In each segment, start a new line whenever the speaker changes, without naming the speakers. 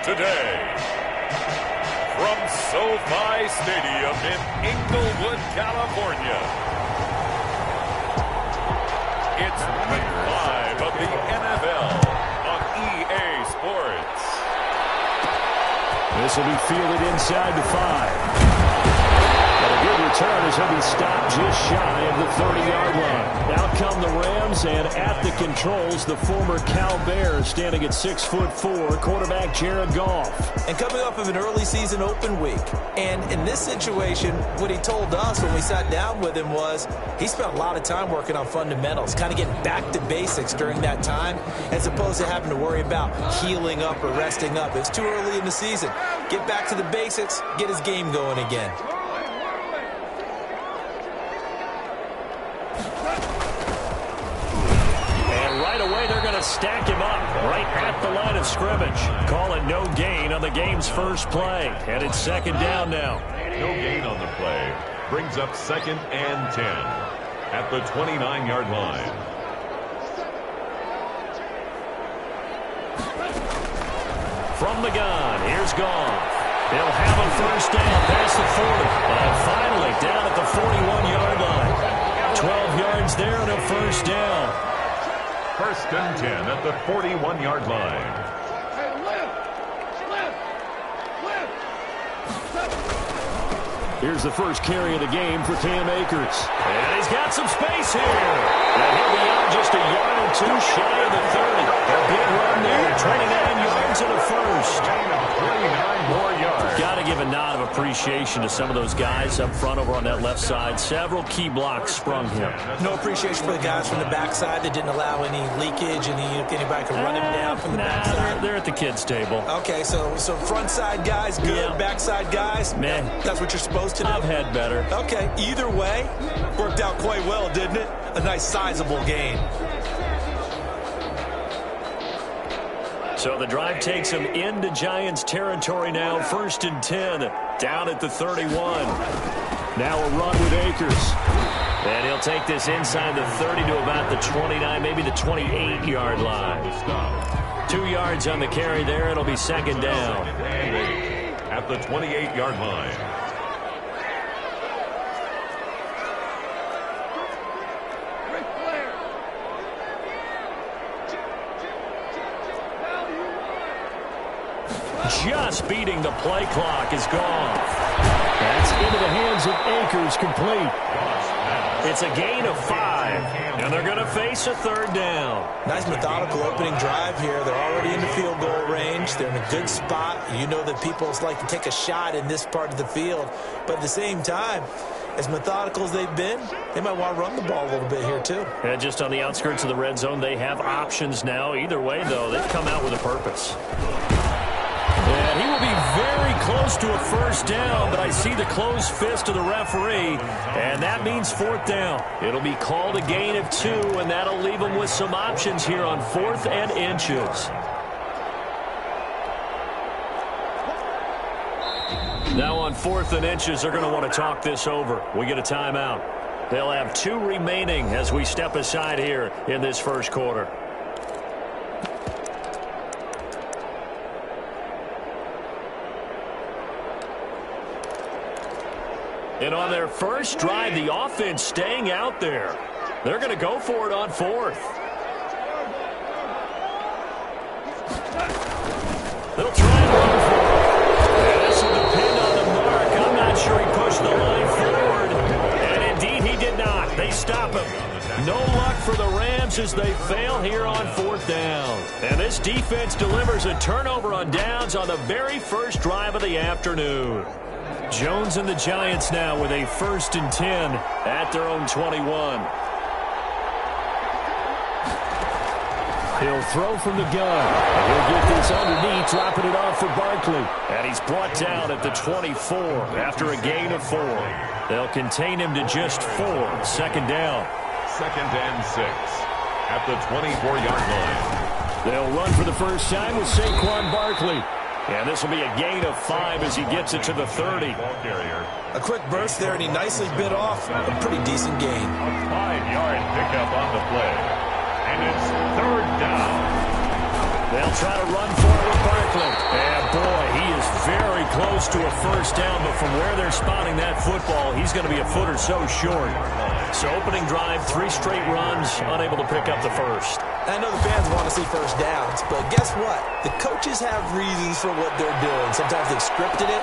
today. From SoFi Stadium in Inglewood, California, it's Week 5 of the NFL on EA Sports.
This will be fielded inside the 5. And a good return as he'll be stopped just shy of the 30-yard line. Out come the Rams, and at the controls, the former Cal Bear standing at 6'4", quarterback Jared Goff.
And coming off of an early season open week. And in this situation, what he told us when we sat down with him was he spent a lot of time working on fundamentals, kind of getting back to basics during that time, as opposed to having to worry about healing up or resting up. It's too early in the season. Get back to the basics, get his game going again.
Stack him up right at the line of scrimmage. Call it no gain on the game's first play. And it's second down now.
No gain on the play. Brings up 2nd and 10 at the 29-yard line.
From the gun, here's Goff. He'll have a first down past the 40. And finally down at the 41-yard line. 12 yards there and a first down.
1st and 10 at the 41-yard line.
Here's the first carry of the game for Cam Akers. And he's got some space here. And he'll be out just a yard or two shy of the 30. A big run there, 29 yards and a first.
29 more yards.
Got to give a nod of appreciation to some of those guys up front over on that left side. Several key blocks sprung him.
No appreciation for the guys from the backside that didn't allow any leakage, anybody could run him down from the backside.
They're at the kids' table.
Okay, so front side guys good, backside guys,
man,
that's what you're supposed to do.
I've had better.
Okay, either way, worked out quite well, didn't it? A nice sizable gain.
So the drive takes him into Giants territory now. 1st and 10, down at the 31. Now a run with Akers. And he'll take this inside the 30 to about the 29, maybe the 28-yard line. 2 yards on the carry there. It'll be second down.
At the 28-yard line.
Just beating the play clock is gone. That's into the hands of Akers, complete. It's a gain of 5, and they're going to face a 3rd down.
Nice methodical opening drive here. They're already in the field goal range. They're in a good spot. You know that people like to take a shot in this part of the field. But at the same time, as methodical as they've been, they might want to run the ball a little bit here too.
And just on the outskirts of the red zone, they have options now. Either way, though, they've come out with a purpose. And he will be very close to a first down, but I see the closed fist of the referee, and that means 4th down. It'll be called a gain of 2, and that'll leave them with some options here on 4th and inches. Now on 4th and inches, they're going to want to talk this over. We get a timeout. They'll have 2 remaining as we step aside here in this first quarter. And on their first drive, the offense staying out there. They're going to go for it on 4th. They'll try and run for it. This will depend on the mark. I'm not sure he pushed the line forward. And indeed, he did not. They stop him. No luck for the Rams as they fail here on 4th down. And this defense delivers a turnover on downs on the very first drive of the afternoon. Jones and the Giants now with a 1st and 10 at their own 21. He'll throw from the gun. And he'll get this underneath, dropping it off for Barkley. And he's brought down at the 24 after a gain of 4. They'll contain him to just 4. 2nd down.
2nd and 6 at the 24-yard line.
They'll run for the first time with Saquon Barkley. And this will be a gain of 5 as he gets it to the 30.
A quick burst there, and he nicely bit off a pretty decent gain.
A 5-yard pickup on the play. And it's 3rd down.
They'll try to run for it with Barkley. And boy, he is very close to a first down, but from where they're spotting that football, he's going to be a foot or so short. So opening drive, 3 straight runs, unable to pick up the first.
I know the fans want to see first downs, but guess what? The coaches have reasons for what they're doing. Sometimes they've scripted it,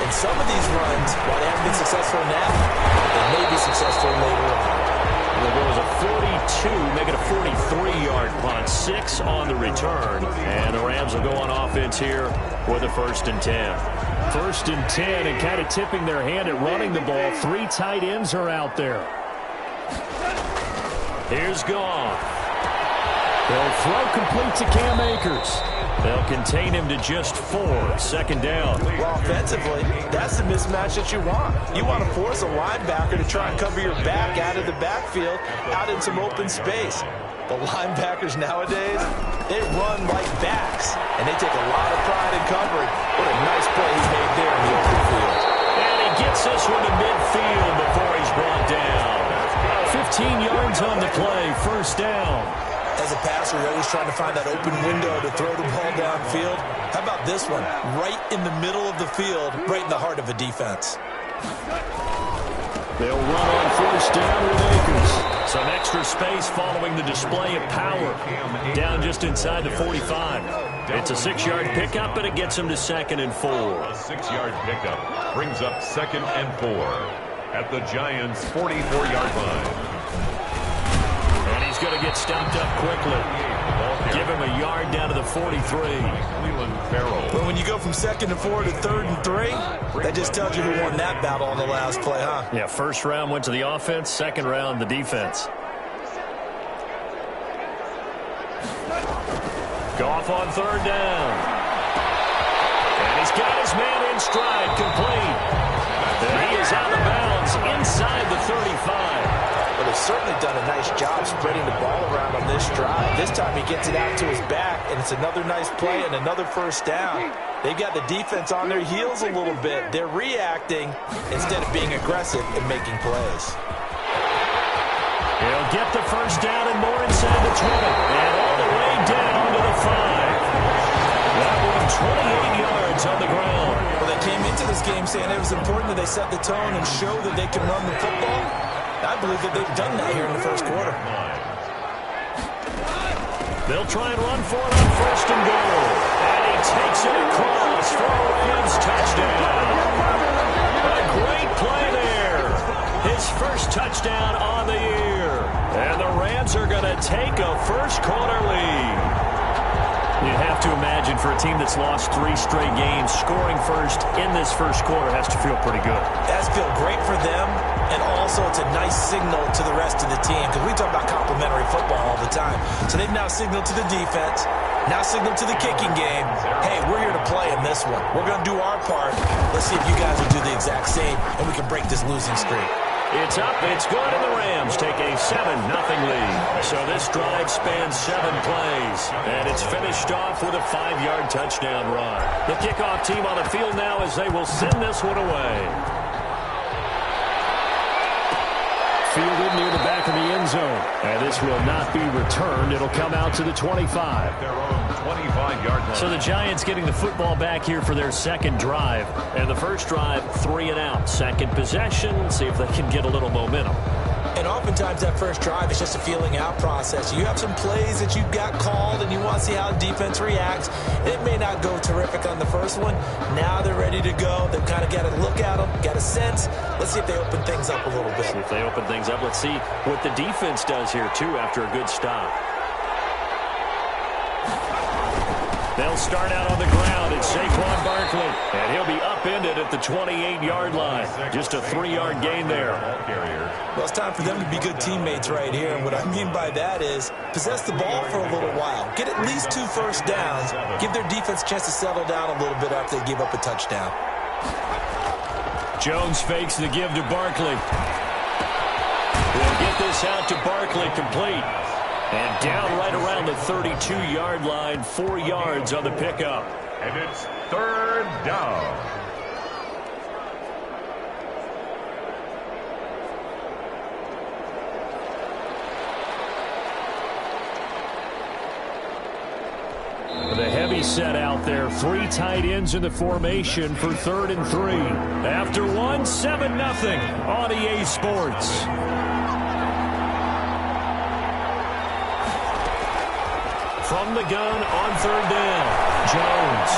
and some of these runs, while they haven't been successful now, they may be successful later on.
There goes a 42, make it a 43-yard punt, 6 on the return, and the Rams will go on offense here with a 1st and 10.
1st and 10, and kind of tipping their hand at running the ball. 3 tight ends are out there.
Here's Goff. They'll throw complete to Cam Akers. They'll contain him to just 4. 2nd down.
Well, offensively, that's the mismatch that you want. You want to force a linebacker to try and cover your back out of the backfield, out in some open space. The linebackers nowadays, they run like backs, and they take a lot of pride in covering. What a nice play he made there in the open field.
And he gets this one to midfield before he's brought down.
15 yards on the play, 1st down.
As a passer, you're always trying to find that open window to throw the ball downfield. How about this one? Right in the middle of the field, right in the heart of a defense.
They'll run on 1st down with Akers. Some extra space following the display of power. Down just inside the 45. It's a 6-yard pickup, and it gets him to 2nd and 4.
A 6-yard pickup brings up 2nd and 4 at the Giants' 44-yard line.
And he's going to get stopped up quickly. Give him a yard down to the 43.
Cleveland Farrell.
But when you go from 2nd and 4 to 3rd and 3, that just tells you who won that battle on the last play, huh?
Yeah, 1st round went to the offense, 2nd round the defense. Goff on 3rd down. And he's got his man in stride, complete. And he is out of bounds inside the 35.
But they've certainly done a nice job spreading the ball around on this drive. This time he gets it out to his back, and it's another nice play and another 1st down. They've got the defense on their heels a little bit. They're reacting instead of being aggressive and making plays.
He'll get the 1st down and more inside the 20. And all the way down to the 5. That one 28 yards on the ground.
Well, they came into this game saying it was important that they set the tone and show that they can run the football. I believe that they've done that here in the 1st quarter.
They'll try and run for it on 1st and goal. And he takes it across for a Rams touchdown. A great play there. His 1st touchdown on the year. And the Rams are going to take a 1st quarter lead. You'd have to imagine for a team that's lost 3 straight games, scoring first in this 1st quarter has to feel pretty good.
That's feel great for them, and also it's a nice signal to the rest of the team, because we talk about complementary football all the time. So they've now signaled to the defense, now signaled to the kicking game, hey, we're here to play in this one. We're going to do our part. Let's see if you guys will do the exact same, and we can break this losing streak.
It's up, it's good, and the Rams take a 7-0 lead. So this drive spans 7 plays, and it's finished off with a 5-yard touchdown run. The kickoff team on the field now as they will send this one away. Fielded near the back of the end zone, and this will not be returned. It'll come out to the 25.
Their own 25-yard line.
So the Giants getting the football back here for their 2nd drive. And the 1st drive, 3 and out. 2nd possession, see if they can get a little momentum.
And oftentimes that 1st drive is just a feeling out process. You have some plays that you've got called and you want to see how the defense reacts. It may not go terrific on the 1st one. Now they're ready to go. They've kind of got to look at them, got a sense. Let's see if they open things up a little bit.
See if they open things up. Let's see what the defense does here, too, after a good stop. They'll start out on the ground. It's Saquon Barkley, and he'll be upended at the 28-yard line. Just a 3-yard gain there.
Well, it's time for them to be good teammates right here. And what I mean by that is possess the ball for a little while. Get at least 2 1st downs. Give their defense a chance to settle down a little bit after they give up a touchdown.
Jones fakes the give to Barkley. We'll get this out to Barkley complete. And down right around the 32-yard line, 4 yards on the pickup.
And it's 3rd down.
they set out there. 3 tight ends in the formation for 3rd and 3. After 1, 7-0 on EA Sports. From the gun on 3rd down, Jones.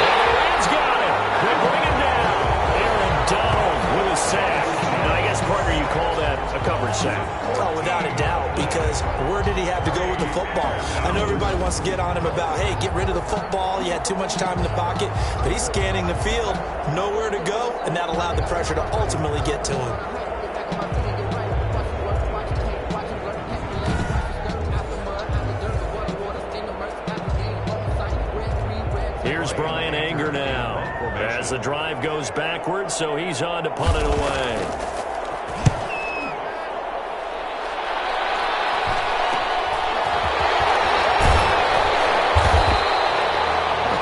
And the Rams got him. They bring him down. Aaron Donald with a sack. And I guess, partner, you call that a covered sack.
Oh, without a doubt, because where did he have to go with the football? I know everybody wants to get on him about, hey, get rid of the football. You had too much time in the pocket. But he's scanning the field, nowhere to go, and that allowed the pressure to ultimately get to him.
Here's Brian Anger now as the drive goes backwards, so he's on to punt it away.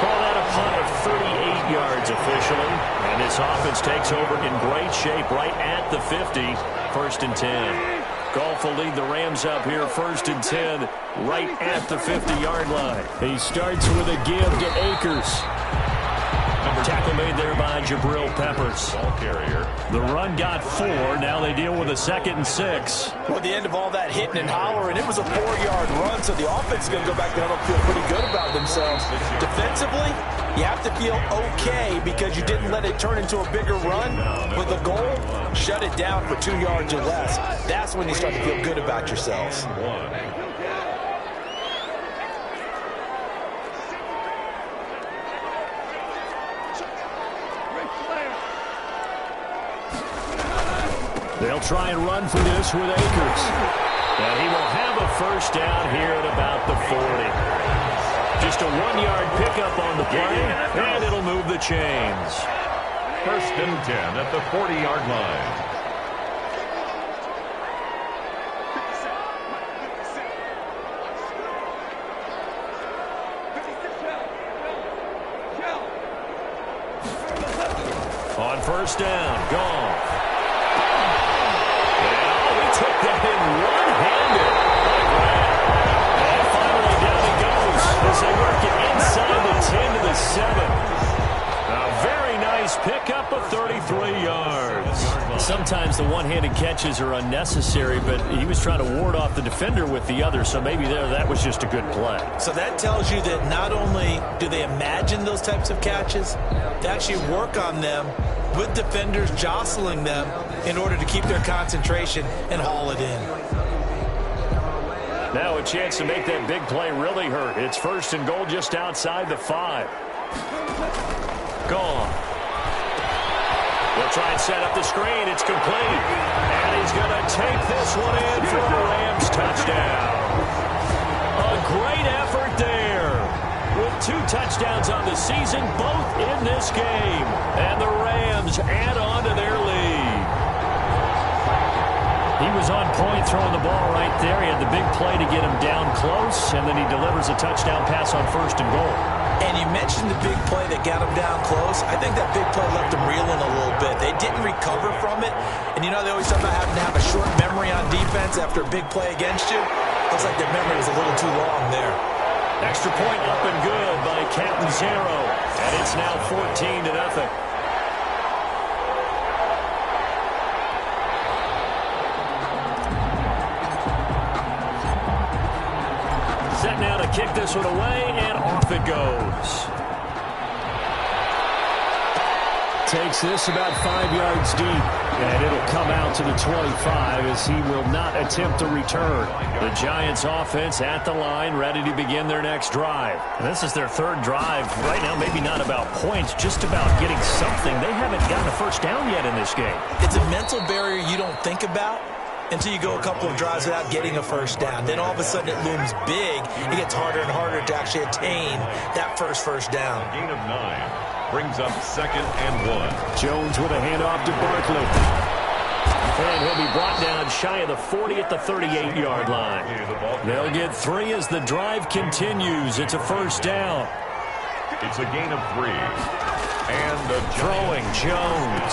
Call that a punt of 38 yards officially, and this offense takes over in great shape right at the 50, 1st and 10. Goff will lead the Rams up here 1st and 10 right at the 50-yard line. He starts with a give to Akers. Tackle made there by Jabril Peppers.
Ball carrier.
The run got 4. Now they deal with a 2nd and 6.
Well, at the end of all that hitting and hollering, it was a 4-yard run, so the offense is going to go back there and feel pretty good about themselves. Defensively, you have to feel okay because you didn't let it turn into a bigger run. With the goal, shut it down for 2 yards or less. That's when you start to feel good about yourselves.
They'll try and run for this with Akers. And he will have a 1st down here at about the 40. Just a 1-yard pickup on the play, and it'll move the chains.
1st and 10 at the 40-yard line.
On 1st down, Goff. Took that in one-handed. And finally down he goes as they work it inside the 10 to the 7. A very nice pickup of 33 yards. Sometimes the one-handed catches are unnecessary, but he was trying to ward off the defender with the other, so maybe that was just a good play.
So that tells you that not only do they imagine those types of catches, they actually work on them with defenders jostling them in order to keep their concentration and haul it in.
Now a chance to make that big play really hurt. It's 1st and goal just outside the 5. Gone. They'll try and set up the screen. It's complete. And he's going to take this one in for a Rams touchdown. A great effort there. With 2 touchdowns on the season, both in this game. And the Rams add on to their lead. He was on point throwing the ball right there. He had the big play to get him down close, and then he delivers a touchdown pass on 1st and goal.
And you mentioned the big play that got him down close. I think that big play left him reeling a little bit. They didn't recover from it. And you know they always talk about having to have a short memory on defense after a big play against you. Looks like their memory was a little too long there.
Extra point up and good by Captain Zero. And it's now 14-0. Set now to kick this one away, and off it goes. Takes this about 5 yards deep, and it'll come out to the 25 as he will not attempt to return. The Giants offense at the line, ready to begin their next drive. And this is their 3rd drive. Right now, maybe not about points, just about getting something. They haven't gotten a 1st down yet in this game.
It's a mental barrier you don't think about until you go a couple of drives without getting a 1st down. Then all of a sudden it looms big. It gets harder and harder to actually attain that first down.
Gain of 9. Brings up 2nd and 1.
Jones with a handoff to Barkley. And he'll be brought down shy of the 40 at the 38-yard line. They'll get 3 as the drive continues. It's a 1st down.
It's a gain of 3. And the
throwing Jones.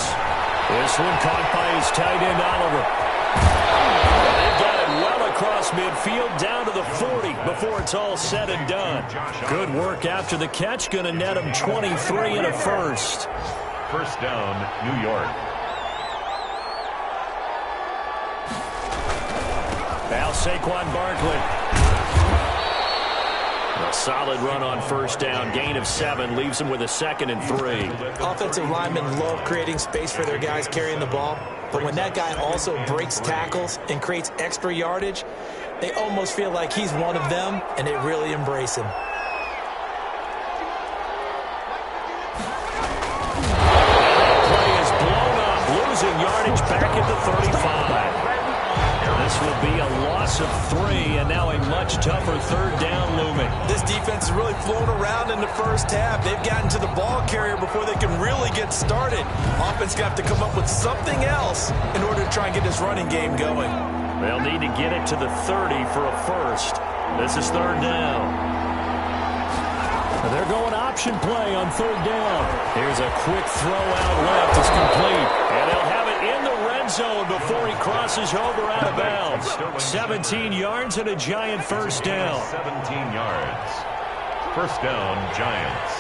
This one caught by his tight end, Oliver. They've got it well across
midfield down to the 40 before it's all said and done. Good work after the catch. Going to net him 23 and a first.
First down, New York.
Now Saquon Barkley. A solid run on first down. Gain of 7 leaves him with a 2nd and 3.
Offensive linemen love creating space for their guys carrying the ball. But when that guy also breaks tackles and creates extra yardage, they almost feel like he's one of them, and they really embrace him.
Play is blown up, losing yardage back at the 35. This will be a loss of 3, and now a much tougher third down looming.
This defense has really flown around in the first half. They've gotten to the ball carrier before they can really get started. Offense got to come up with something else in order to try and get this running game going.
They'll need to get it to the 30 for a first. This is third down. They're going option play on third down. Here's a quick throw out left. It's complete. And they'll have it in the red zone before he crosses over out of bounds. 17 yards and a Giant first down.
17 yards. First down, Giants.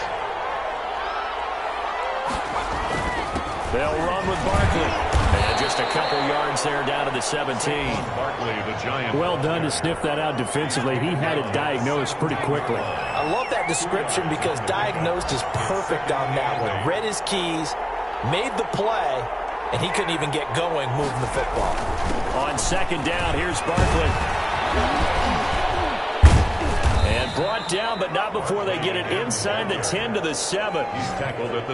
They'll run with Barkley. And just a couple yards there down to the 17.
Barkley, the Giant.
Well done to sniff that out defensively. He had it diagnosed pretty quickly.
I love that description because diagnosed is perfect on that one. Read his keys, made the play, and he couldn't even get going moving the football.
On second down, here's Barkley. And brought down, but not before they get it inside the 10 to the 7.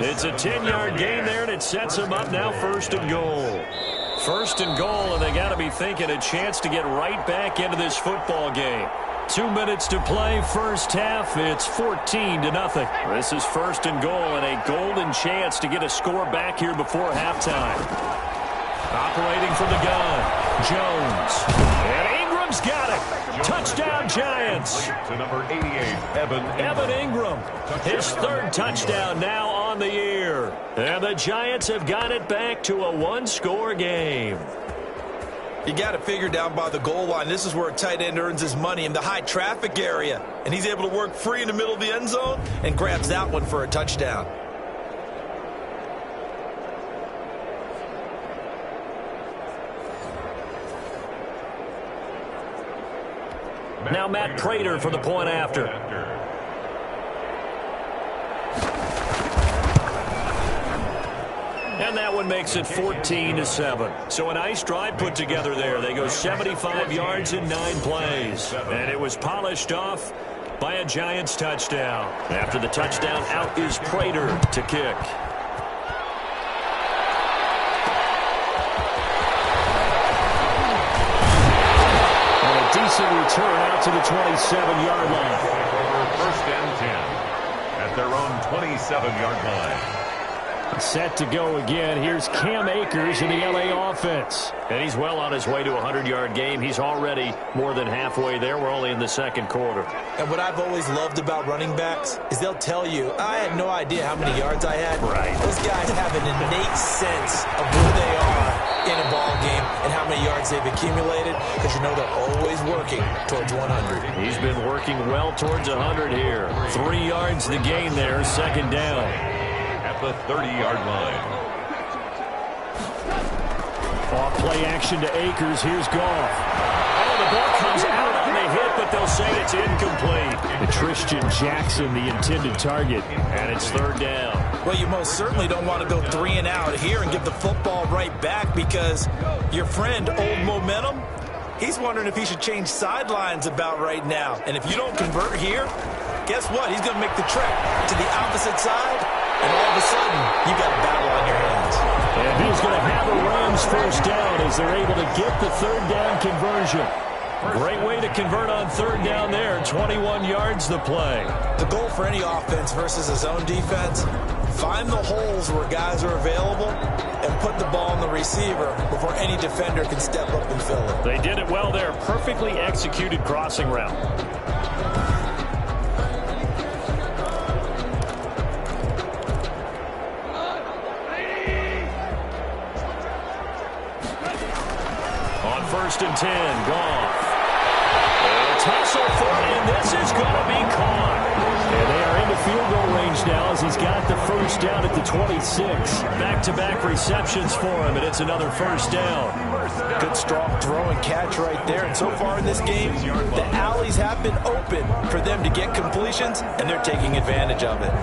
It's a 10-yard gain there, and it sets them up now first and goal. First and goal, and they got to be thinking a chance to get right back into this football game. 2 minutes to play, first half. It's 14-0. This is first and goal, and a golden chance to get a score back here before halftime. Operating from the gun, Jones. And Ingram's got it. Touchdown, Giants.
To number 88, Evan
Ingram. His third touchdown now on the year. And the Giants have got it back to a one-score game.
You got to figure down by the goal line. This is where a tight end earns his money in the high traffic area. And he's able to work free in the middle of the end zone and grabs that one for a touchdown.
Now Matt Prater for the point after. And that one makes it 14-7. So a nice drive put together there. They go 75 yards in 9 plays. And it was polished off by a Giants touchdown. After the touchdown, out is Prater to kick. Decent return out to the 27-yard line.
First and 10 at their own 27-yard line.
Set to go again. Here's Cam Akers in the LA offense.
And he's well on his way to a 100-yard game. He's already more than halfway there. We're only in the second quarter.
And what I've always loved about running backs is they'll tell you, I had no idea how many yards I had.
Right.
Those guys have an innate sense of where they are in a ball game and how many yards they've accumulated because you know they're always working towards 100.
He's been working well towards 100 here. 3 yards the gain there, second down.
At the 30-yard line.
Off play action to Akers. Here's Goff.
Oh, the ball comes out on the hit, but they'll say it's incomplete.
And Tristan Jackson, the intended target.
And it's third down.
Well, you most certainly don't want to go 3 and out here and get the football right back because your friend, Old Momentum, he's wondering if he should change sidelines about right now. And if you don't convert here, guess what? He's going to make the trek to the opposite side, and all of a sudden, you got a battle on your hands.
And he's going to have a Rams first down as they're able to get the third down conversion.
Great way to convert on third down there. 21 yards the play.
The goal for any offense versus his own defense, find the holes where guys are available and put the ball on the receiver before any defender can step up and fill it.
They did it well there. Perfectly executed crossing route. On first and 10, Goff. tussle for it, and this is going to be caught.
And they are into field goal range now as he's got the first down at the 26.
Back-to-back receptions for him, and it's another first down.
Good strong throw and catch right there. And so far in this game, the alleys have been open for them to get completions, and they're taking advantage of it.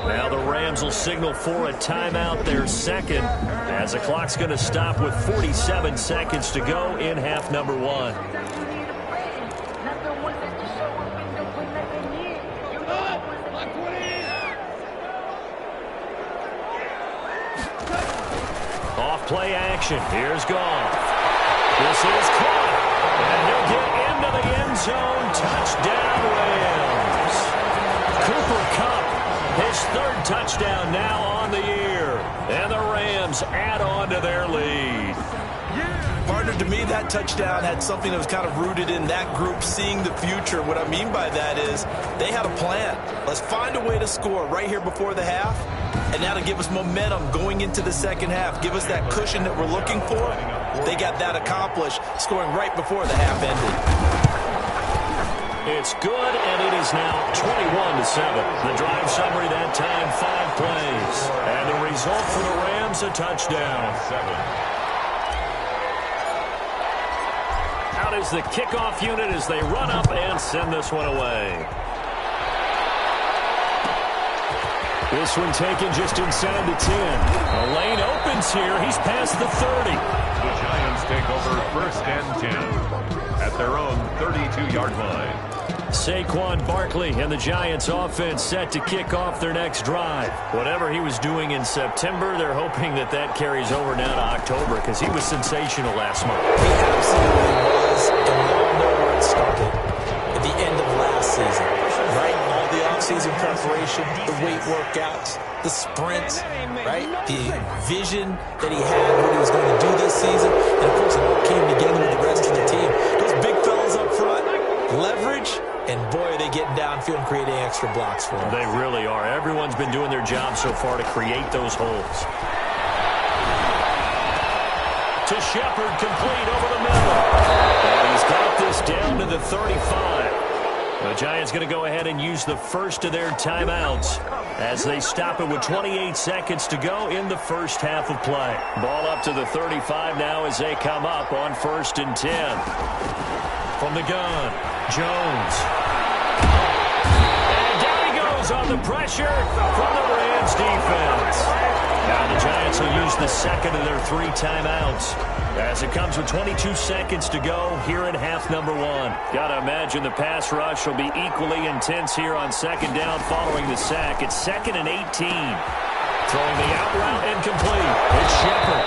Now the Rams will signal for a timeout, their second, as the clock's going to stop with 47 seconds to go in half number one. Off play action. Here's Goff. This is caught. And he'll get into the end zone. Touchdown, Rams. Cooper Kupp, his third touchdown now on the year. And the Rams add on to their lead.
Partner, to me, that touchdown had something that was kind of rooted in that group seeing the future. What I mean by that is they had a plan. Let's find a way to score right here before the half, and that'll give us momentum going into the second half. Give us that cushion that we're looking for. They got that accomplished, scoring right before the half ended.
It's good, and it is now 21-7. The drive summary that time, 5 plays. And the result for the Rams, a touchdown. Out is the kickoff unit as they run up and send this one away.
This one taken just inside the 10.
The lane opens here. He's past the 30.
The Giants take over first and 10 at their own 32-yard line.
Saquon Barkley and the Giants offense set to kick off their next drive. Whatever he was doing in September, they're hoping that that carries over now to October because he was sensational last month.
He absolutely was, and we all know where it started at the end of last season, right? All the offseason preparation, the weight workouts, the sprints, right? The vision that he had, what he was going to do this season, and of course it all came together with the rest of the team. Those big fellas up front, leverage, and boy, are they getting downfield and creating extra blocks for them.
They really are. Everyone's been doing their job so far to create those holes. To Shepard, complete over the middle. And he's got this down to the 35. The Giants going to go ahead and use the first of their timeouts as they stop it with 28 seconds to go in the first half of play. Ball up to the 35 now as they come up on 1st and 10. From the gun, Jones. And down he goes on the pressure from the Rams defense. Now the Giants will use the second of their 3 timeouts as it comes with 22 seconds to go here in half number 1. Got to imagine the pass rush will be equally intense here on second down following the sack. It's 2nd and 18. Throwing the out route and complete. It's Shepard.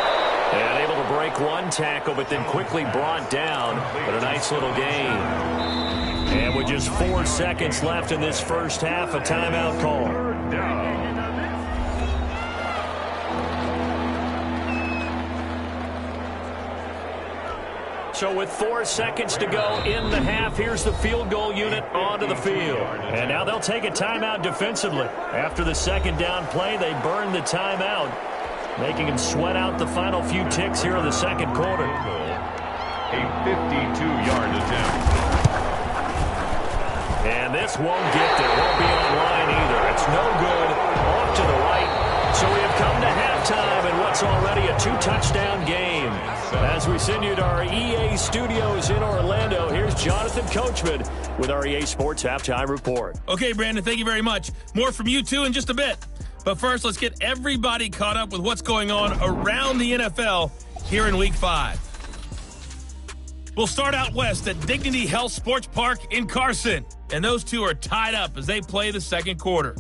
And able to break one tackle, but then quickly brought down. But a nice little gain. And with just 4 seconds left in this first half, a timeout call. So with 4 seconds to go in the half, here's the field goal unit onto the field. And now they'll take a timeout defensively. After the second down play, they burn the timeout, making them sweat out the final few ticks here in the second quarter.
A 52-yard attempt.
And this won't get there. Won't be online either. It's no good. Off to the right. So we have come to halftime in what's already a 2-touchdown game. As we send you to our EA studios in Orlando, here's Jonathan Coachman with our EA Sports Halftime Report.
Okay, Brandon, thank you very much. More from you, too, in just a bit. But first, let's get everybody caught up with what's going on around the NFL here in Week 5. We'll start out west at Dignity Health Sports Park in Carson. And those two are tied up as they play the second quarter.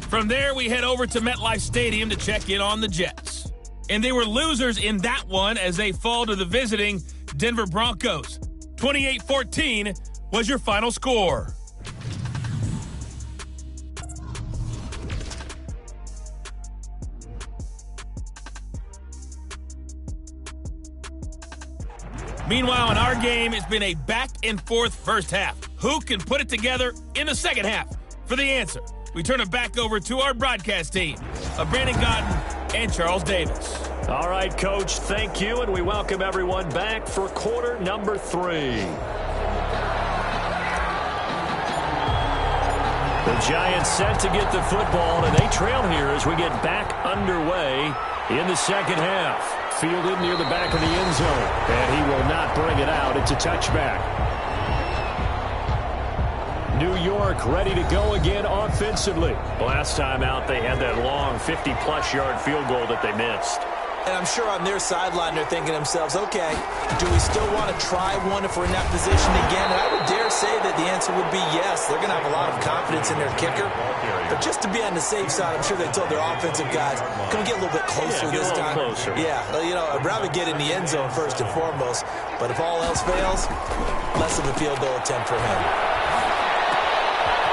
From there, we head over to MetLife Stadium to check in on the Jets. And they were losers in that one as they fall to the visiting Denver Broncos. 28-14 was your final score. Meanwhile, in our game, it's been a back-and-forth first half. Who can put it together in the second half? For the answer, we turn it back over to our broadcast team of Brandon Gaudin and Charles Davis.
All right, Coach, thank you, and we welcome everyone back for quarter number 3. The Giants set to get the football, and they trail here as we get back underway in the second half. Fielded near the back of the end zone, and he will not bring it out. It's a touchback. New York ready to go again offensively. Last time out, they had that long 50-plus yard field goal that they missed.
And I'm sure on their sideline they're thinking to themselves, okay, do we still want to try one if we're in that position again? And I would dare say that the answer would be yes. They're going to have a lot of confidence in their kicker. But just to be on the safe side, I'm sure they told their offensive guys, can we get a little bit closer this time?
Closer.
Yeah, you know, I'd rather get in the end zone first and foremost. But if all else fails, less of a field goal attempt for him.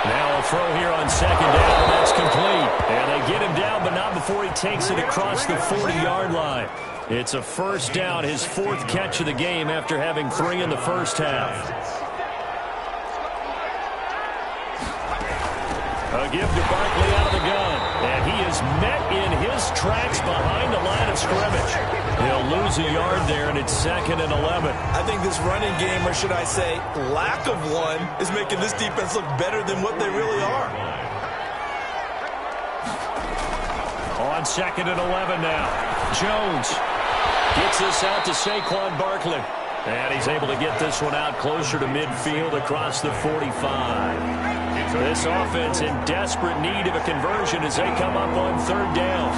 Now a throw here on second down, and that's complete. And they get him down, but not before he takes it across the 40-yard line. It's a first down, his 4th catch of the game after having 3 in the first half. A give to Barkley out of the gun. And he is met in his tracks behind the line of scrimmage. He'll lose a yard there, and it's 2nd and 11.
I think this running game, or should I say lack of one, is making this defense look better than what they really are.
On 2nd and 11 now. Jones gets this out to Saquon Barkley. And he's able to get this one out closer to midfield across the 45. This offense in desperate need of a conversion as they come up on 3rd down.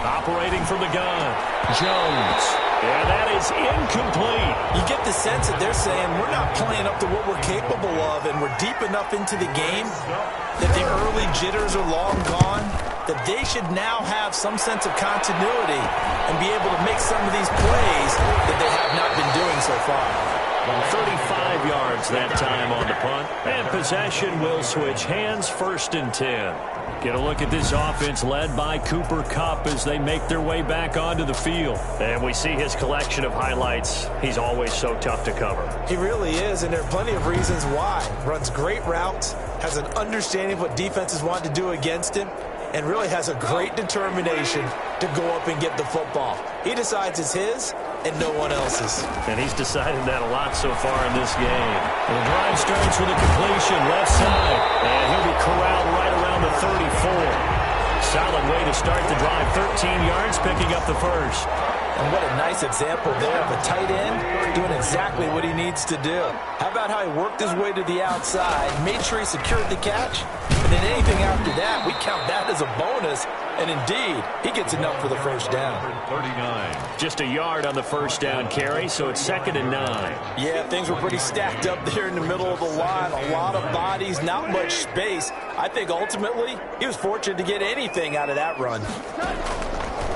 Operating from the gun, Jones. And that is incomplete.
You get the sense that they're saying we're not playing up to what we're capable of, and we're deep enough into the game that the early jitters are long gone, that they should now have some sense of continuity and be able to make some of these plays that they have not been doing so far.
35 yards that time on the punt. And possession will switch hands, 1st and 10. Get a look at this offense led by Cooper Kupp as they make their way back onto the field. And we see his collection of highlights. He's always so tough to cover.
He really is, and there are plenty of reasons why. Runs great routes, has an understanding of what defenses want to do against him, and really has a great determination to go up and get the football. He decides it's his and no one else's.
And he's decided that a lot so far in this game. And the drive starts with a completion left side. And he'll be corralled right around the 34. Solid way to start the drive. 13 yards, picking up the first.
And what a nice example there of a tight end doing exactly what he needs to do. How about how he worked his way to the outside, made sure he secured the catch, and then anything after that, we count that as a bonus. And indeed, he gets enough for the first down.
39.
Just a yard on the first down carry, so it's 2nd and 9.
Yeah, things were pretty stacked up there in the middle of the line. A lot of bodies, not much space. I think ultimately, he was fortunate to get anything out of that run.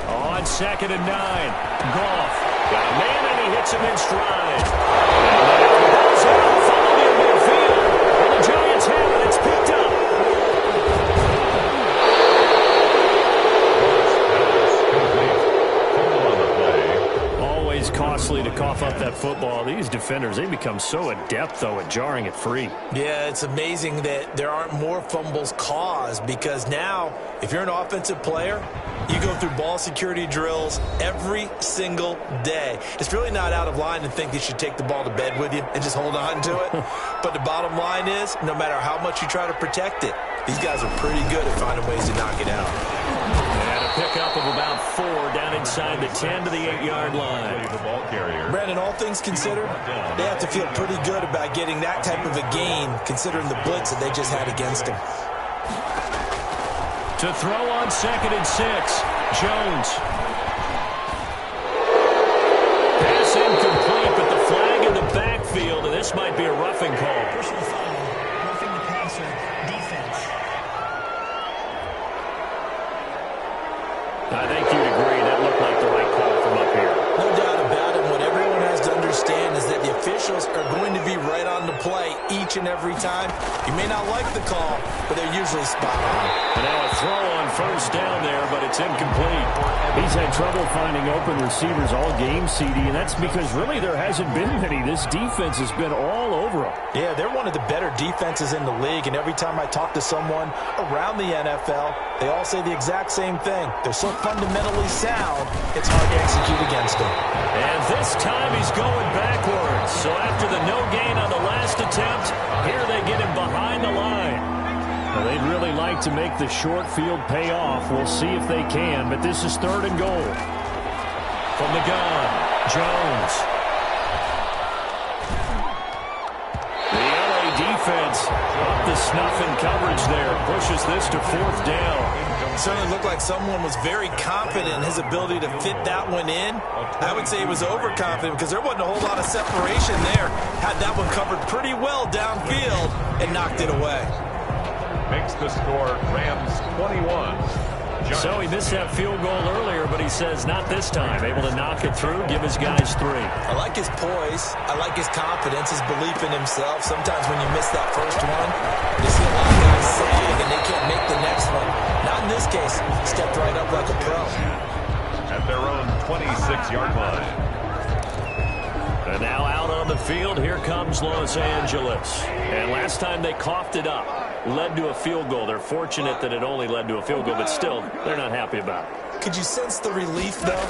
On 2nd and 9, Goff got a man and he hits him in stride. And the ball's out, followed near midfield. And the Giants have it. It's picked up. Always costly to cough up that football. These defenders, they become so adept, though, at jarring it free.
Yeah, it's amazing that there aren't more fumbles caused, because now, if you're an offensive player, you go through ball security drills every single day. It's really not out of line to think you should take the ball to bed with you and just hold on to it. But the bottom line is, no matter how much you try to protect it, these guys are pretty good at finding ways to knock it out.
And a pickup of about 4 down inside the 10 to the 8-yard line.
The ball carrier.
Brandon, all things considered, they have to feel pretty good about getting that type of a gain, considering the blitz that they just had against them.
To throw on 2nd and 6, Jones. Pass incomplete, but the flag in the backfield, and this might be a roughing call.
Personal foul, roughing the passer, defense.
I think you'd agree that looked like the right call from up here.
No doubt about it. What everyone has to understand is that the official officials are going to be right on the play each and every time. You may not like the call, but they're usually spot on.
And now a throw on first down there, but it's incomplete.
He's had trouble finding open receivers all game, CD, and that's because really there hasn't been many. This defense has been all over them.
Yeah, they're one of the better defenses in the league, and every time I talk to someone around the NFL, they all say the exact same thing. They're so fundamentally sound, it's hard to execute against them.
And this time he's going backwards. So after the no gain on the last attempt, here they get him behind the line.
Well, they'd really like to make the short field pay off. We'll see if they can, but this is 3rd and goal.
From the gun, Jones. The LA defense up the snuff in coverage there. Pushes this to 4th down.
It certainly looked like someone was very confident in his ability to fit that one in. I would say he was overconfident because there wasn't a whole lot of separation there. Had that one covered pretty well downfield and knocked it away.
Makes the score Rams 21.
So he missed that field goal earlier, but he says not this time. Able to knock it through, give his guys 3.
I like his poise. I like his confidence, his belief in himself. Sometimes when you miss that first one, you see a lot of guys sag and they can't make the next one. Not in this case. Stepped right up like a pro.
At their own 26-yard line.
And now out on the field, here comes Los Angeles. And last time they coughed it up, led to a field goal. They're fortunate that it only led to a field goal, but still, they're not happy about it.
Could you sense the relief, though,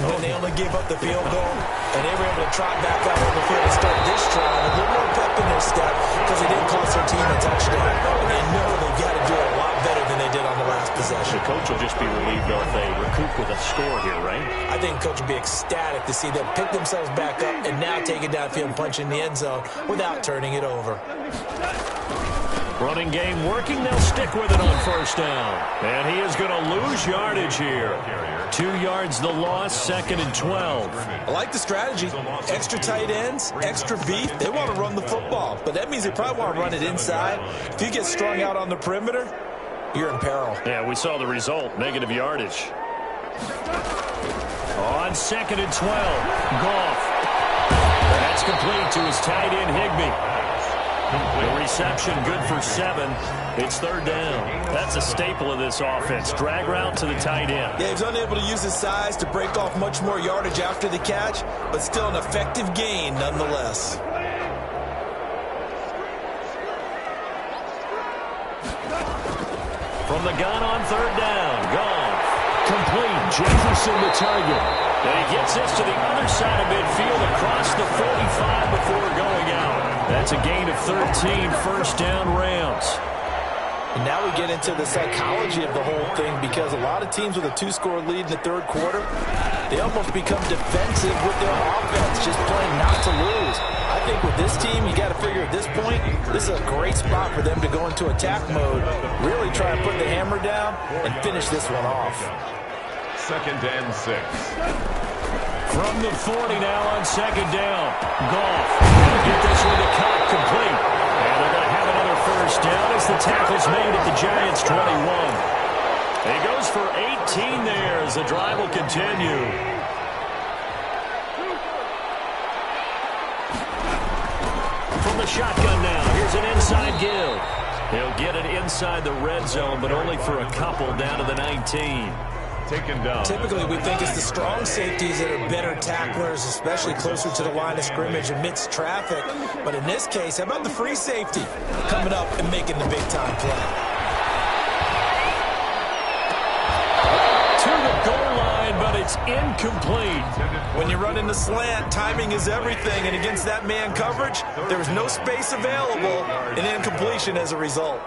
when they only gave up the field goal and they were able to trot back out on the field and start this drive with a little more pep in their step because they didn't cost their team a touchdown. And they know they've got to do it a lot better than they did on the last possession.
The coach will just be relieved, though, if they recoup with a score here, right?
I think coach will be ecstatic to see them pick themselves back up and now take it downfield and punch in the end zone without turning it over.
Running game working. They'll stick with it on first down. And he is going to lose yardage here. 2 yards the loss, 2nd and 12.
I like the strategy. Extra tight ends, extra beef. They want to run the football, but that means they probably want to run it inside. If you get strung out on the perimeter, you're in peril.
Yeah, we saw the result, negative yardage. On 2nd and 12, Goff. That's complete to his tight end, Higbee. The reception good for 7. It's 3rd down. That's a staple of this offense. Drag route to the tight end.
Yeah, he's unable to use his size to break off much more yardage after the catch, but still an effective gain nonetheless.
From the gun on 3rd down. Goff.
Complete. Jefferson the target.
And he gets this to the other side of midfield across the 45 before going out. That's a gain of 13, 1st down Rams.
And now we get into the psychology of the whole thing because a lot of teams with a 2-score lead in the 3rd quarter, they almost become defensive with their offense, just playing not to lose. I think with this team, you got to figure at this point, this is a great spot for them to go into attack mode, really try and put the hammer down and finish this one off.
2nd and 6.
From the 40 now on 2nd down. Goff. Get this one to cut complete. And they're going to have another 1st down as the tackle's made at the Giants' 21. He goes for 18 there as the drive will continue. From the shotgun now, here's an inside give. He'll get it inside the red zone, but only for a couple down to the 19.
Taken down.
Typically, we think it's the strong safeties that are better tacklers, especially closer to the line of scrimmage amidst traffic. But in this case, how about the free safety coming up and making the big-time play?
To the goal line, but it's incomplete.
When you run in the slant, timing is everything, and against that man coverage, there was no space available, and incompletion as a result.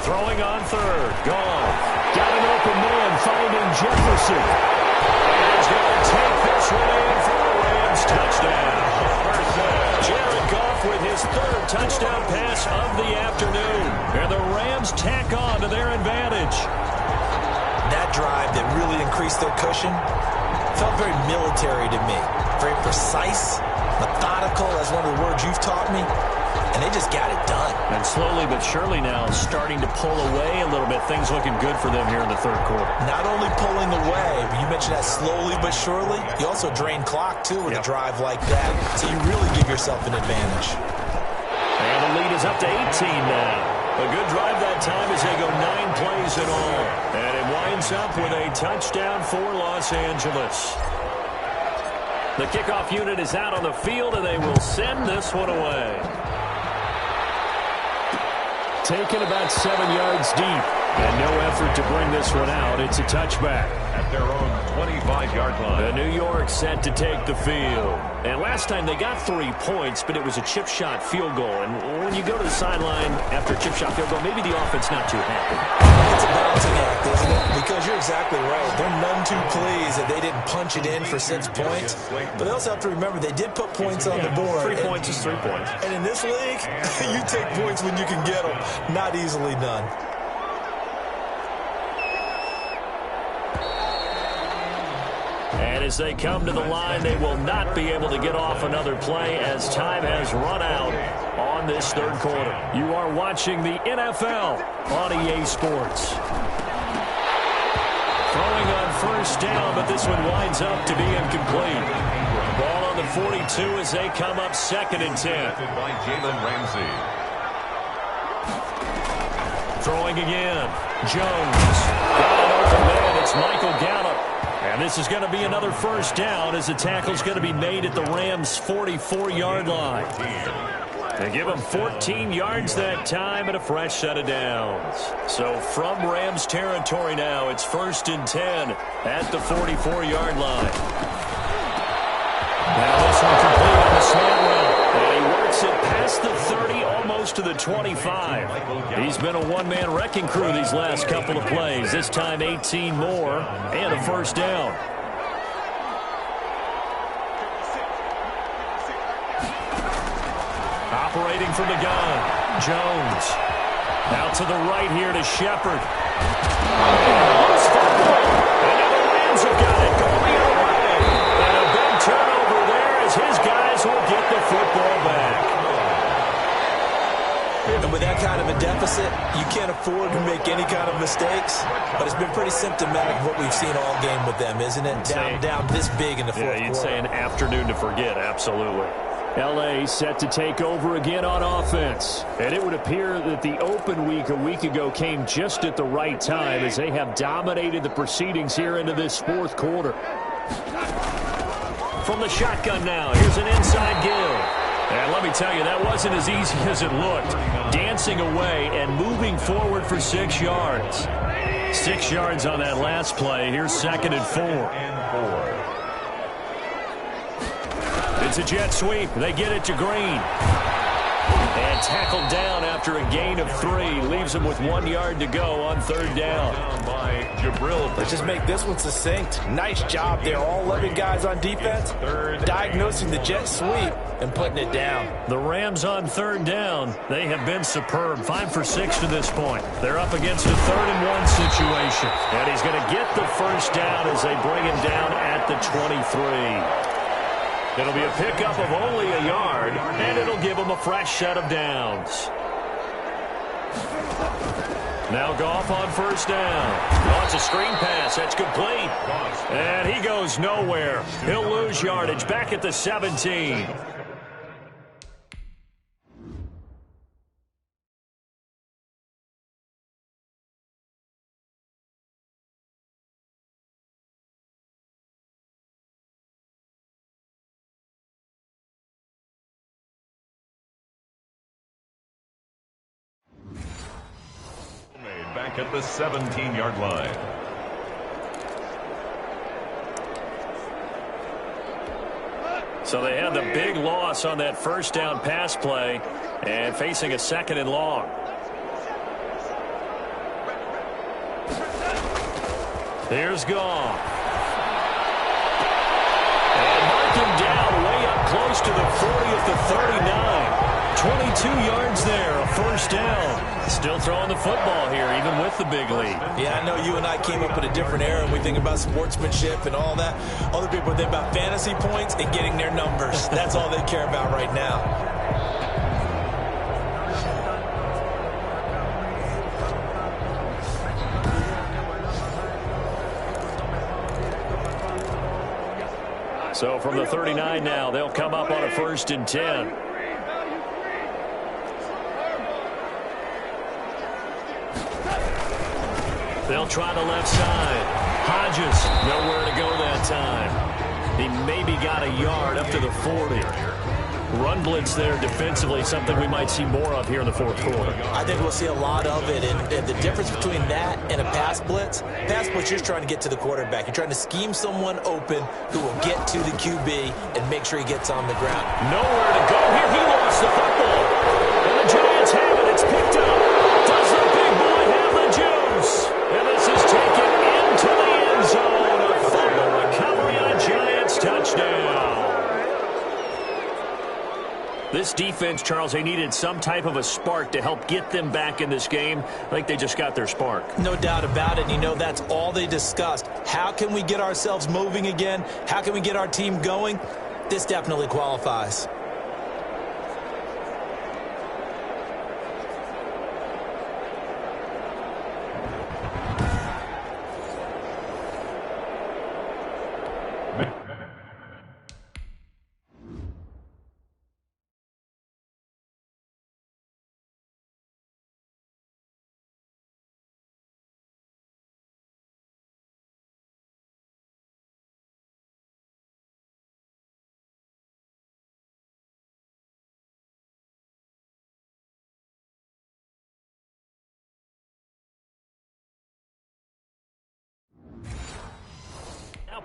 Throwing on 3rd. Gone. Got an open man finding Jefferson. And he's going to take this one in for a Rams touchdown. Jared Goff with his 3rd touchdown pass of the afternoon. And the Rams tack on to their advantage.
That drive that really increased their cushion felt very military to me. Very precise, methodical, that's one of the words you've taught me, and they just got it done.
And slowly but surely now starting to pull away a little bit. Things looking good for them here in the third quarter.
Not only pulling away, but you mentioned that slowly but surely. You also drain clock, too, with a drive like that. So you really give yourself an advantage.
And the lead is up to 18 now. A good drive that time as they go 9 plays in all. And it winds up with a touchdown for Los Angeles. The kickoff unit is out on the field, and they will send this one away. Taken about 7 yards deep, and no effort to bring this one out. It's a touchback.
At their own 25-yard line.
The New York set to take the field. And last time they got 3 points, but it was a chip shot field goal. And when you go to the sideline after a chip shot field goal, maybe the offense not too happy.
It's a balancing act, isn't it? Because you're exactly right. They're none too pleased that they didn't punch it in for 6 points. But they also have to remember they did put points on the board.
3 points is 3 points.
And in this league, you take points when you can get them. Not easily done.
And as they come to the line, they will not be able to get off another play as time has run out on this third quarter. You are watching the NFL on EA Sports. Throwing on first down, but this one winds up to be incomplete. Ball on the 42 as they come up 2nd and 10.
By Jalen Ramsey.
Throwing again. Jones. Got an open man. It's Michael Gallup. And this is going to be another first down as the tackle's going to be made at the Rams' 44-yard line. They give them 14 yards that time and a fresh set of downs. So from Rams territory now, it's 1st and 10 at the 44-yard line. Now this one complete on the slant route. And he works it past the 30, almost to the 25. He's been a one-man wrecking crew these last couple of plays. This time 18 more and a first down. Operating from the gun, Jones. Out to the right here to Shepard. And now the Rams have got it going the other way. And a big turnover there as his guys will get the football back.
And with that kind of a deficit, you can't afford to make any kind of mistakes. But it's been pretty symptomatic of what we've seen all game with them, isn't it? Down this big in the fourth quarter.
Yeah, you'd say an afternoon to forget, absolutely.
L.A. set to take over again on offense. And it would appear that the open week a week ago came just at the right time as they have dominated the proceedings here into this fourth quarter.
From the shotgun now, here's an inside give. And let me tell you, that wasn't as easy as it looked. Dancing away and moving forward for 6 yards. 6 yards on that last play. Here's 2nd and 4. It's a jet sweep. They get it to Green. And tackled down after a gain of 3. Leaves him with 1 yard to go on 3rd down.
By Jabril.
Let's just make this one succinct. Nice job there. All 11 guys on defense diagnosing the jet sweep and putting it down.
The Rams on 3rd down. They have been superb. 5 for 6 to this point. They're up against a 3rd and 1 situation. And he's going to get the first down as they bring him down at the 23. It'll be a pickup of only a yard, and it'll give him a fresh set of downs. Now Goff on first down. Wants a screen pass. That's complete. And he goes nowhere. He'll lose yardage back at the 17.
Back at the 17-yard line.
So they had the big loss on that first down pass play and facing a 2nd and long. Here's Goff. And mark him down way up close to the 40 at the 39. 22 yards there, a first down. Still throwing the football here, even with the big lead.
Yeah, I know you and I came up in a different era, and we think about sportsmanship and all that. Other people think about fantasy points and getting their numbers. That's all they care about right now.
So from the 39 now, they'll come up on a 1st and 10. They'll try the left side. Hodges, nowhere to go that time. He maybe got a yard up to the 40. Run blitz there defensively, something we might see more of here in the 4th quarter.
I think we'll see a lot of it, and the difference between that and a pass blitz, you're just trying to get to the quarterback. You're trying to scheme someone open who will get to the QB and make sure he gets on the ground.
Nowhere to go here. He lost the football. And the Giants have it. It's picked up. Does the big boy have the juice? And this is taken into the end zone. A fumble recovery and a Giants touchdown. This defense, Charles, they needed some type of a spark to help get them back in this game. I think they just got their spark.
No doubt about it. And that's all they discussed. How can we get ourselves moving again? How can we get our team going? This definitely qualifies.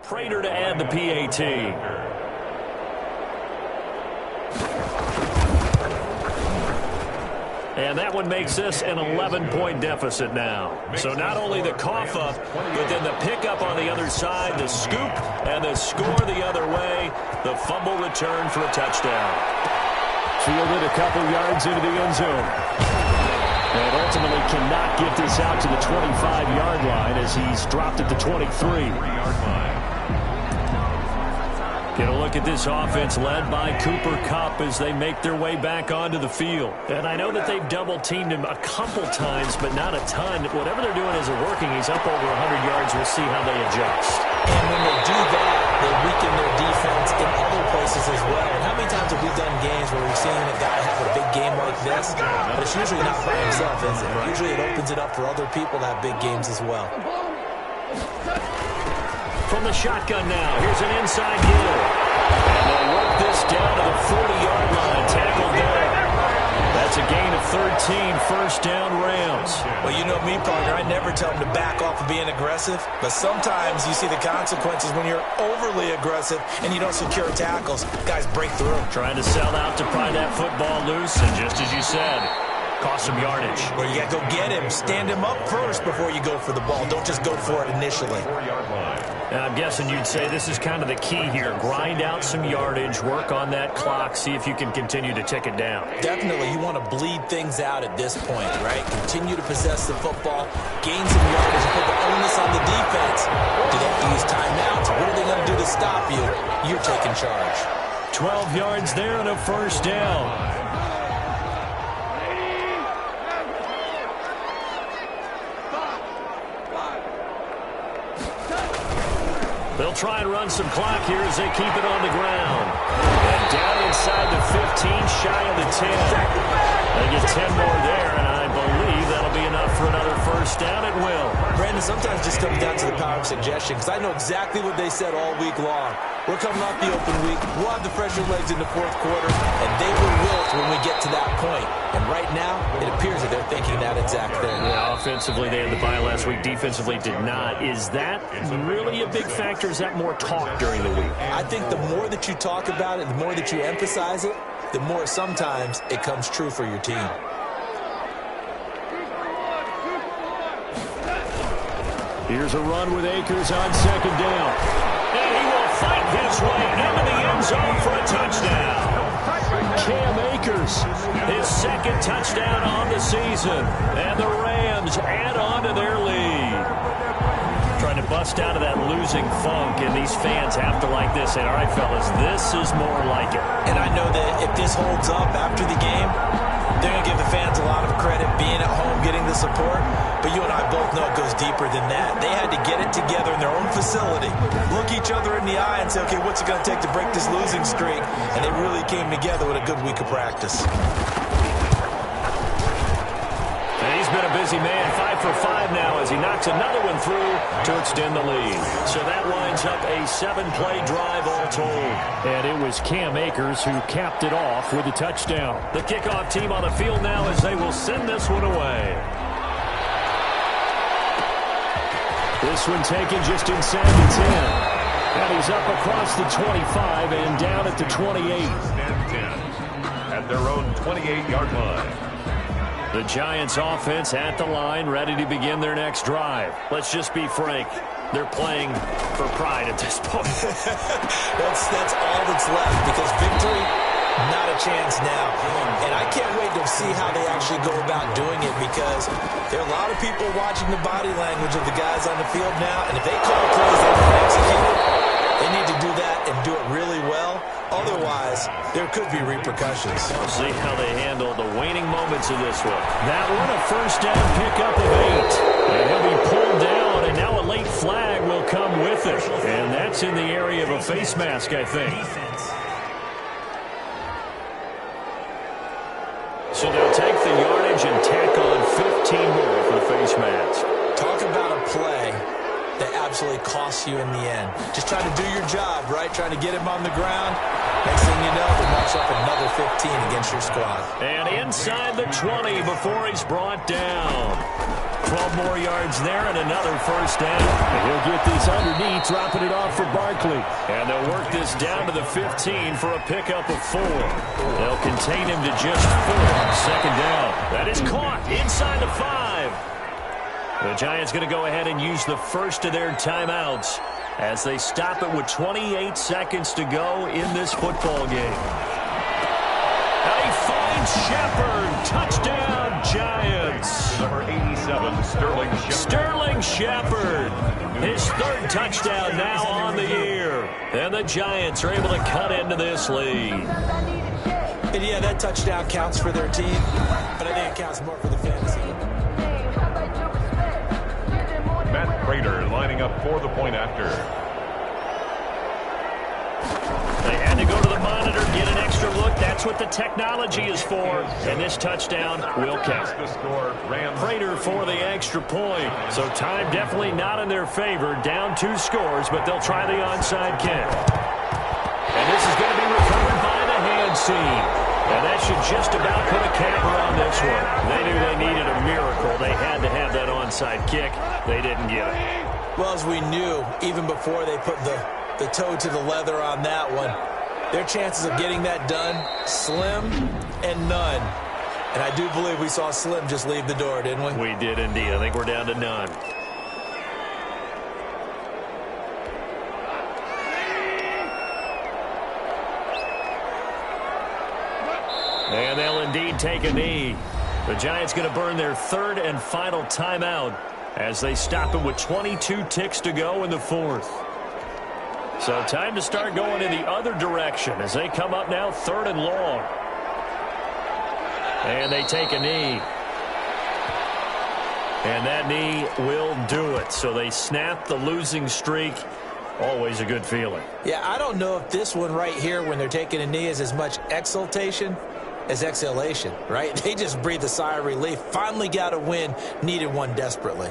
Prater to add the PAT. And that one makes this an 11-point deficit now. So not only the cough up, but then the pickup on the other side, the scoop, and the score the other way. The fumble return for a touchdown.
Fielded a couple yards into the end zone. And ultimately cannot get this out to the 25-yard line as he's dropped at the 23-yard line.
Get a look at this offense led by Cooper Kupp as they make their way back onto the field. And I know that they've double-teamed him a couple times, but not a ton. Whatever they're doing isn't working. He's up over 100 yards. We'll see how they adjust.
And when they do that, they weaken their defense in other places as well. And how many times have we done games where we've seen a guy have a big game like this? But it's usually not by himself, is it? Usually it opens it up for other people to have big games as well.
From the shotgun now, here's an inside give. And they'll work this down to the 40-yard line. Tackled there. That's a gain of 13, first down Rams.
Well, you know me, partner. I never tell them to back off of being aggressive. But sometimes you see the consequences when you're overly aggressive and you don't secure tackles. Guys break through.
Trying to sell out to pry that football loose. And just as you said, cost some yardage.
Well, you got to go get him. Stand him up first before you go for the ball. Don't just go for it initially.
And I'm guessing you'd say this is kind of the key here. Grind out some yardage, work on that clock, see if you can continue to tick it down.
Definitely. You want to bleed things out at this point, right? Continue to possess the football, gain some yardage, and put the onus on the defense. Do they have to use timeouts? What are they going to do to stop you? You're taking charge.
12 yards there and a first down. They'll try and run some clock here as they keep it on the ground. And down inside the 15, shy of the 10. They get 10 more there, and I believe that'll be enough for another first down. It will.
Brandon, sometimes it just comes down to the power of suggestion, because I know exactly what they said all week long. We're coming off the open week. We'll have the fresher legs in the 4th quarter, and they will wilt when we get to that point. And right now, it appears that they're thinking that exact thing.
Yeah, offensively, they had the bye last week. Defensively, did not. Is that really a big factor? Is that more talk during the week?
I think the more that you talk about it, the more that you emphasize it, the more sometimes it comes true for your team.
Here's a run with Akers on second down.
And he will fight his way into the end zone for a touchdown.
Cam Akers.
His second touchdown on the season. And the Rams add on to their lead. Trying to bust out of that losing funk, and these fans have to like this. And all right, fellas, this is more like it.
And I know that if this holds up after the game, they're going to give the fans a lot of credit being at home, getting the support. But you and I both know it goes deeper than that. They had to get it together in their own facility, look each other in the eye and say, okay, what's it going to take to break this losing streak? And they really came together with a good week of practice.
And he's been a busy man, 5 for 5 now as he knocks another one through to extend the lead. So that winds up a 7-play drive all told.
And it was Cam Akers who capped it off with a touchdown.
The kickoff team on the field now as they will send this one away.
This one taken just inside the 10. And he's up across the 25 and down at the 28.
And 10 at their own 28-yard line.
The Giants offense at the line, ready to begin their next drive. Let's just be frank. They're playing for pride at this point.
That's all that's left, because victory, not a chance now. And I can't wait to see how they actually go about doing it, because there are a lot of people watching the body language of the guys on the field now, and if they call plays they don't execute it, they need to do that and do it really well. Otherwise, there could be repercussions.
We'll see how they handle the waning moments of this one. That one, a first down pickup of 8. And he'll be pulled down, and now a late flag will come with it. And that's in the area of a face mask, I think. So they'll take the yardage and tack on 15 more for the face mask.
Talk about a play that absolutely costs you in the end. Just trying to do your job, right? Trying to get him on the ground. Next thing you know, they march up another 15 against your squad.
And inside the 20 before he's brought down. 12 more yards there and another first down.
And he'll get this underneath, dropping it off for Barkley.
And they'll work this down to the 15 for a pickup of 4. They'll contain him to just 4. Second down. That is caught inside the 5. The Giants going to go ahead and use the first of their timeouts as they stop it with 28 seconds to go in this football game. And he finds Shepard. Touchdown, Giants.
Number 87, Sterling Shepard.
Sterling Shepard. His third touchdown now on the year. And the Giants are able to cut into this lead.
And yeah, that touchdown counts for their team, but I think it counts more for the fantasy.
Matt Prater lining up for the point after.
They had to go to the monitor, get an extra look. That's what the technology is for. And this touchdown will count.
The score, Rams.
Prater for the extra point. So time definitely not in their favor. Down 2 scores, but they'll try the onside kick. And this is going to be recovered by the hands team. And that should just about put a capper on this one. They knew they needed a miracle. They had to have that onside kick. They didn't get it.
Well, as we knew, even before they put the toe to the leather on that one, their chances of getting that done, slim and none. And I do believe we saw Slim just leave the door, didn't we?
We did indeed. I think we're down to none. And they'll indeed take a knee. The Giants going to burn their third and final timeout as they stop it with 22 ticks to go in the 4th. So time to start going in the other direction as they come up now 3rd and long. And they take a knee. And that knee will do it. So they snap the losing streak. Always a good feeling.
Yeah, I don't know if this one right here, when they're taking a knee, is as much exultation as exhalation, right? They just breathe a sigh of relief. Finally got a win, needed one desperately.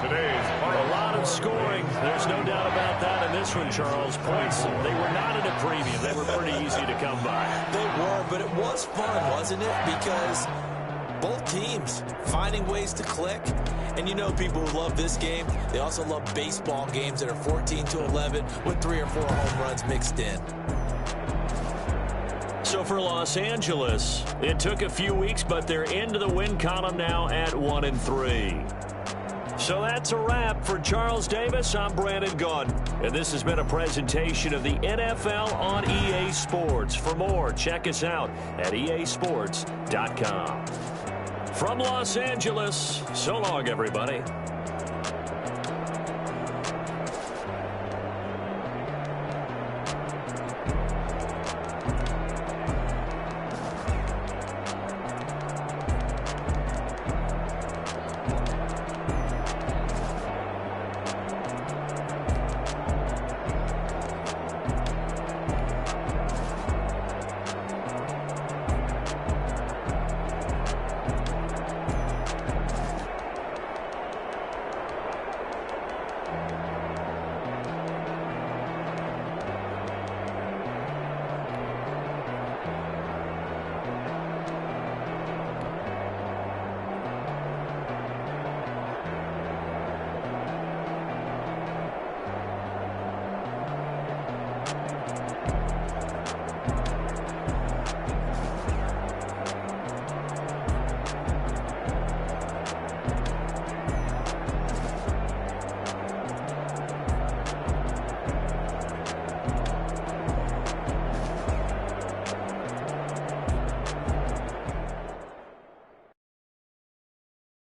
Today's
A lot of scoring. There's no doubt about that in this one, Charles. Points, they were not at a premium. They were pretty easy to come by.
They were, but it was fun, wasn't it? Because both teams finding ways to click. And you know people who love this game, they also love baseball games that are 14-11 with 3 or 4 home runs mixed in.
So for Los Angeles, it took a few weeks, but they're into the win column now at 1-3. So that's a wrap for Charles Davis. I'm Brandon Gaudin. And this has been a presentation of the NFL on EA Sports. For more, check us out at easports.com. From Los Angeles, so long, everybody.